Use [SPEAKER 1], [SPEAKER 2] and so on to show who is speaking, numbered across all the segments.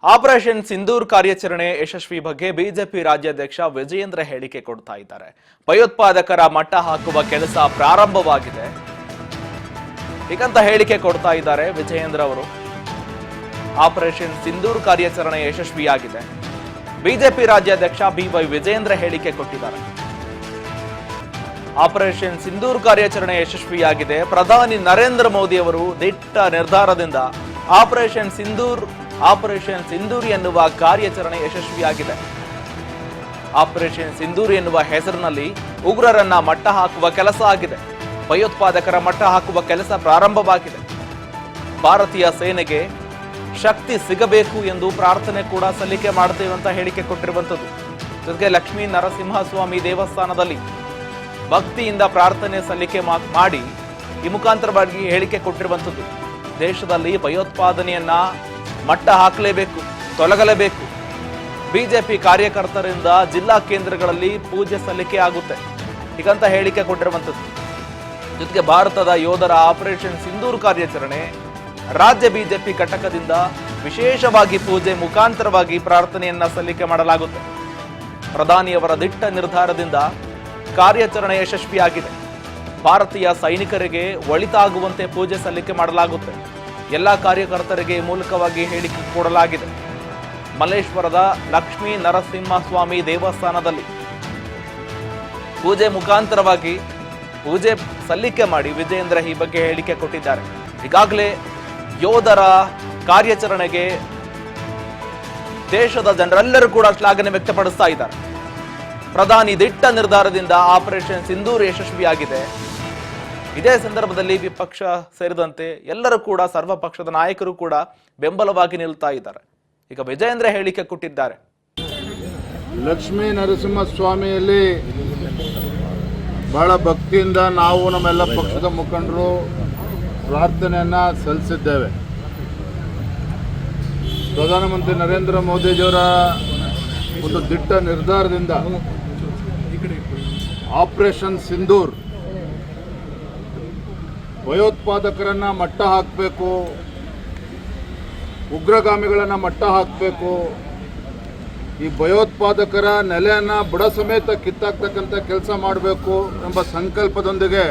[SPEAKER 1] Operation Sindoor ಕಾರ್ಯಾಚರಣೆ ಯಶಸ್ವಿ ಬಗ್ಗೆ BJP ರಾಜ್ಯಾಧ್ಯಕ್ಷ ವಿಜಯೇಂದ್ರ ಹೇಳಿಕೆ ಕೊಡ್ತಾ ಇದ್ದಾರೆ. ಭಯೋತ್ಪಾದಕರ ಮಟ್ಟ ಹಾಕುವ ಕೆಲಸ ಪ್ರಾರಂಭವಾಗಿದೆ ಹೀಗಂತ ಹೇಳಿಕೆ ಕೊಡ್ತಾ ಇದ್ದಾರೆ ವಿಜಯೇಂದ್ರ ಅವರು. ಆಪರೇಷನ್ ಸಿಂಧೂರ್ ಕಾರ್ಯಾಚರಣೆ ಯಶಸ್ವಿಯಾಗಿದೆ. ಬಿಜೆಪಿ ರಾಜ್ಯಾಧ್ಯಕ್ಷ ಬಿವೈ ವಿಜಯೇಂದ್ರ ಹೇಳಿಕೆ ಕೊಟ್ಟಿದ್ದಾರೆ. ಆಪರೇಷನ್ ಸಿಂಧೂರ್ ಕಾರ್ಯಾಚರಣೆ ಯಶಸ್ವಿಯಾಗಿದೆ. ಪ್ರಧಾನಿ ನರೇಂದ್ರ ಮೋದಿ ಅವರು ದಿಟ್ಟ ನಿರ್ಧಾರದಿಂದ ಆಪರೇಷನ್ ಸಿಂಧೂರ್ ಎನ್ನುವ ಕಾರ್ಯಾಚರಣೆ ಯಶಸ್ವಿಯಾಗಿದೆ. ಆಪರೇಷನ್ ಸಿಂಧೂರ್ ಎನ್ನುವ ಹೆಸರಿನಲ್ಲಿ ಉಗ್ರರನ್ನ ಮಟ್ಟ ಹಾಕುವ ಕೆಲಸ ಆಗಿದೆ. ಭಯೋತ್ಪಾದಕರ ಮಟ್ಟ ಹಾಕುವ ಕೆಲಸ ಪ್ರಾರಂಭವಾಗಿದೆ. ಭಾರತೀಯ ಸೇನೆಗೆ ಶಕ್ತಿ ಸಿಗಬೇಕು ಎಂದು ಪ್ರಾರ್ಥನೆ ಕೂಡ ಸಲ್ಲಿಕೆ ಮಾಡುತ್ತೇವೆ ಅಂತ ಹೇಳಿಕೆ ಕೊಟ್ಟಿರುವಂತದ್ದು. ಜೊತೆಗೆ ಲಕ್ಷ್ಮೀ ನರಸಿಂಹಸ್ವಾಮಿ ದೇವಸ್ಥಾನದಲ್ಲಿ ಭಕ್ತಿಯಿಂದ ಪ್ರಾರ್ಥನೆ ಸಲ್ಲಿಕೆ ಮಾಡಿ ಈ ಮುಖಾಂತರವಾಗಿ ಹೇಳಿಕೆ ಕೊಟ್ಟಿರುವಂತದ್ದು. ದೇಶದಲ್ಲಿ ಭಯೋತ್ಪಾದನೆಯನ್ನ ಮಟ್ಟ ಹಾಕಲೇಬೇಕು, ತೊಲಗಲೇಬೇಕು. ಬಿಜೆಪಿ ಕಾರ್ಯಕರ್ತರಿಂದ ಜಿಲ್ಲಾ ಕೇಂದ್ರಗಳಲ್ಲಿ ಪೂಜೆ ಸಲ್ಲಿಕೆ ಆಗುತ್ತೆ ಹೀಗಂತ ಹೇಳಿಕೆ ಕೊಟ್ಟಿರುವಂತದ್ದು. ಜೊತೆಗೆ ಭಾರತದ ಯೋಧರ ಆಪರೇಷನ್ ಸಿಂಧೂರ್ ಕಾರ್ಯಾಚರಣೆ ರಾಜ್ಯ ಬಿಜೆಪಿ ಘಟಕದಿಂದ ವಿಶೇಷವಾಗಿ ಪೂಜೆ ಮುಖಾಂತರವಾಗಿ ಪ್ರಾರ್ಥನೆಯನ್ನ ಸಲ್ಲಿಕೆ ಮಾಡಲಾಗುತ್ತೆ. ಪ್ರಧಾನಿಯವರ ದಿಟ್ಟ ನಿರ್ಧಾರದಿಂದ ಕಾರ್ಯಾಚರಣೆ ಯಶಸ್ವಿಯಾಗಿದೆ. ಭಾರತೀಯ ಸೈನಿಕರಿಗೆ ಒಳಿತಾಗುವಂತೆ ಪೂಜೆ ಸಲ್ಲಿಕೆ ಮಾಡಲಾಗುತ್ತೆ. ಎಲ್ಲ ಕಾರ್ಯಕರ್ತರಿಗೆ ಮೂಲಕವಾಗಿ ಹೇಳಿಕೆ ಕೊಡಲಾಗಿದೆ. ಮಲ್ಲೇಶ್ವರದ ಲಕ್ಷ್ಮೀ ನರಸಿಂಹಸ್ವಾಮಿ ದೇವಸ್ಥಾನದಲ್ಲಿ ಪೂಜೆ ಮುಖಾಂತರವಾಗಿ ಪೂಜೆ ಸಲ್ಲಿಕೆ ಮಾಡಿ ವಿಜಯೇಂದ್ರ ಈ ಬಗ್ಗೆ ಹೇಳಿಕೆ ಕೊಟ್ಟಿದ್ದಾರೆ. ಈಗಾಗಲೇ ಯೋಧರ ಕಾರ್ಯಾಚರಣೆಗೆ ದೇಶದ ಜನರೆಲ್ಲರೂ ಕೂಡ ಶ್ಲಾಘನೆ ವ್ಯಕ್ತಪಡಿಸ್ತಾ ಇದ್ದಾರೆ. ಪ್ರಧಾನಿ ದಿಟ್ಟ ನಿರ್ಧಾರದಿಂದ ಆಪರೇಷನ್ ಸಿಂಧೂರ್ ಯಶಸ್ವಿಯಾಗಿದೆ. ಇದೇ ಸಂದರ್ಭದಲ್ಲಿ ವಿಪಕ್ಷ ಸೇರಿದಂತೆ ಎಲ್ಲರೂ ಕೂಡ ಸರ್ವ ಪಕ್ಷದ ನಾಯಕರು ಕೂಡ ಬೆಂಬಲವಾಗಿ ನಿಲ್ತಾ ಇದ್ದಾರೆ. ಈಗ ವಿಜಯೇಂದ್ರ ಹೇಳಿಕೆ ಕೊಟ್ಟಿದ್ದಾರೆ.
[SPEAKER 2] ಲಕ್ಷ್ಮೀ ನರಸಿಂಹಸ್ವಾಮಿಯಲ್ಲಿ ಬಹಳ ಭಕ್ತಿಯಿಂದ ನಾವು ನಮ್ಮೆಲ್ಲ ಪಕ್ಷದ ಮುಖಂಡರು ಪ್ರಾರ್ಥನೆಯನ್ನ ಸಲ್ಲಿಸಿದ್ದೇವೆ. ಪ್ರಧಾನಮಂತ್ರಿ ನರೇಂದ್ರ ಮೋದಿಜಿಯವರ ಒಂದು ದಿಟ್ಟ ನಿರ್ಧಾರದಿಂದ ಆಪರೇಷನ್ ಸಿಂಧೂರ್ ಭಯೋತ್ಪಾದಕರನ್ನ ಮಟ್ಟ ಹಾಕಬೇಕು, ಉಗ್ರಗಾಮಿಗಳನ್ನು ಮಟ್ಟ ಹಾಕಬೇಕು, ಈ ಭಯೋತ್ಪಾದಕರ ನೆಲೆಯನ್ನು ಬುಡ ಸಮೇತ ಕಿತ್ತಾಕ್ತಕ್ಕಂಥ ಕೆಲಸ ಮಾಡಬೇಕು ಎಂಬ ಸಂಕಲ್ಪದೊಂದಿಗೆ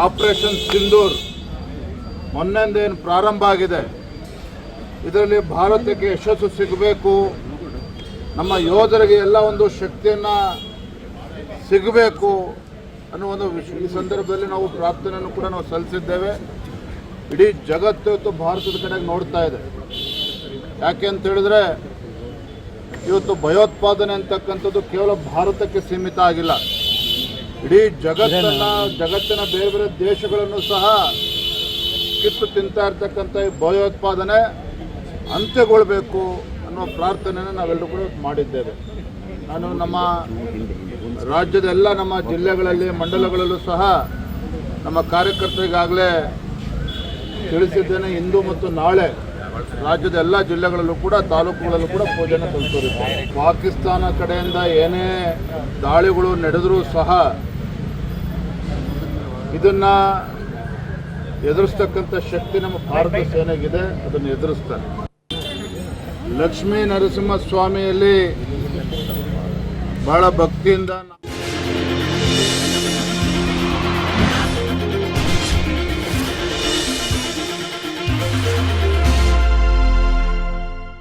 [SPEAKER 2] ಆಪರೇಷನ್ ಸಿಂಧೂರ್ ಮೊನ್ನೆಂದೇನು ಪ್ರಾರಂಭ ಆಗಿದೆ. ಇದರಲ್ಲಿ ಭಾರತಕ್ಕೆ ಯಶಸ್ಸು ಸಿಗಬೇಕು, ನಮ್ಮ ಯೋಧರಿಗೆ ಎಲ್ಲ ಒಂದು ಶಕ್ತಿಯನ್ನು ಸಿಗಬೇಕು ಅನ್ನೋ ಒಂದು ಈ ಸಂದರ್ಭದಲ್ಲಿ ನಾವು ಪ್ರಾರ್ಥನೆಯನ್ನು ಕೂಡ ನಾವು ಸಲ್ಲಿಸಿದ್ದೇವೆ. ಇಡೀ ಜಗತ್ತು ಇವತ್ತು ಭಾರತದ ಕಡೆಗೆ ನೋಡ್ತಾ ಇದೆ. ಯಾಕೆ ಅಂತ ಹೇಳಿದ್ರೆ ಇವತ್ತು ಭಯೋತ್ಪಾದನೆ ಅಂತಕ್ಕಂಥದ್ದು ಕೇವಲ ಭಾರತಕ್ಕೆ ಸೀಮಿತ ಆಗಿಲ್ಲ. ಇಡೀ ಜಗತ್ತಿನ ಬೇರೆ ಬೇರೆ ದೇಶಗಳನ್ನು ಸಹ ಕಿತ್ತು ತಿಂತಾ ಇರ್ತಕ್ಕಂಥ ಈ ಭಯೋತ್ಪಾದನೆ ಅಂತ್ಯಗೊಳ್ಳಬೇಕು ಅನ್ನೋ ಪ್ರಾರ್ಥನೆಯನ್ನು ನಾವೆಲ್ಲರೂ ಕೂಡ ಮಾಡಿದ್ದೇವೆ. ನಾನು ನಮ್ಮ ರಾಜ್ಯದ ಎಲ್ಲ ನಮ್ಮ ಜಿಲ್ಲೆಗಳಲ್ಲಿ ಮಂಡಲಗಳಲ್ಲೂ ಸಹ ನಮ್ಮ ಕಾರ್ಯಕರ್ತರಿಗಾಗಲೇ ತಿಳಿಸಿದ್ದೇನೆ. ಇಂದು ಮತ್ತು ನಾಳೆ ರಾಜ್ಯದ ಎಲ್ಲ ಜಿಲ್ಲೆಗಳಲ್ಲೂ ಕೂಡ ತಾಲೂಕುಗಳಲ್ಲೂ ಕೂಡ ಪೂಜೆನ ಸಲ್ಲಿಸಿರುತ್ತೆ. ಪಾಕಿಸ್ತಾನ ಕಡೆಯಿಂದ ಏನೇ ದಾಳಿಗಳು ನಡೆದರೂ ಸಹ ಇದನ್ನ ಎದುರಿಸ್ತಕ್ಕಂಥ ಶಕ್ತಿ ನಮ್ಮ ಭಾರತ ಸೇನೆಗಿದೆ. ಅದನ್ನು ಎದುರಿಸ್ತಾರೆ. ಲಕ್ಷ್ಮೀ ನರಸಿಂಹಸ್ವಾಮಿಯಲ್ಲಿ ಬಹಳ ಭಕ್ತಿಯಿಂದ